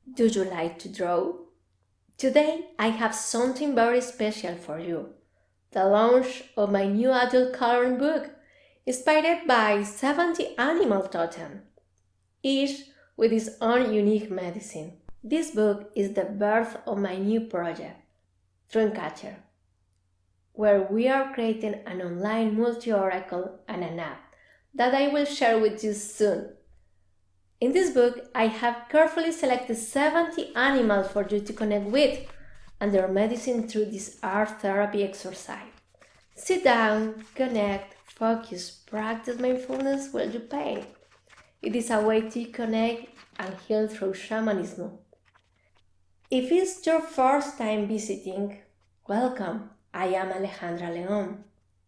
Do you like to draw? Today I have something very special for you. The launch of my new adult coloring book, inspired by 70 animal totems, each with its own unique medicine. This book is the birth of my new project, Dreamcatcher, where we are creating an online multi-oracle and an app that I will share with you soon. In this book, I have carefully selected 70 animals for you to connect with and their medicine through this art therapy exercise. Sit down, connect, focus, practice mindfulness while you paint. It is a way to connect and heal through shamanism. If it's your first time visiting, welcome. I am Alejandra León.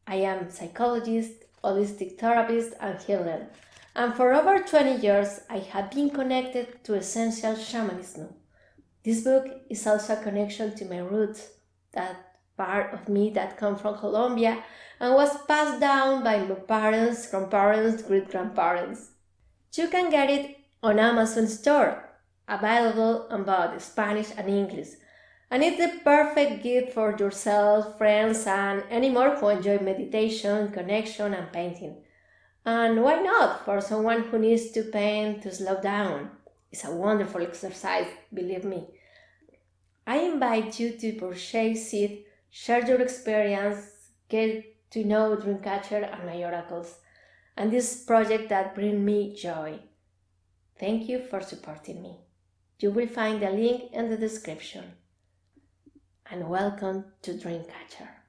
I am psychologist, holistic therapist, and healer. And for over 20 years, I have been connected to essential shamanism. This book is also a connection to my roots, that part of me that comes from Colombia and was passed down by my parents, grandparents, great-grandparents. You can get it on Amazon store, available in both Spanish and English, and it's the perfect gift for yourself, friends, and anyone who enjoy meditation, connection, and painting. And why not for someone who needs to paint to slow down? It's a wonderful exercise, believe me. I invite you to purchase it, share your experience, get to know Dreamcatcher and my oracles, and this project that brings me joy. Thank you for supporting me. You will find the link in the description. And welcome to Dreamcatcher.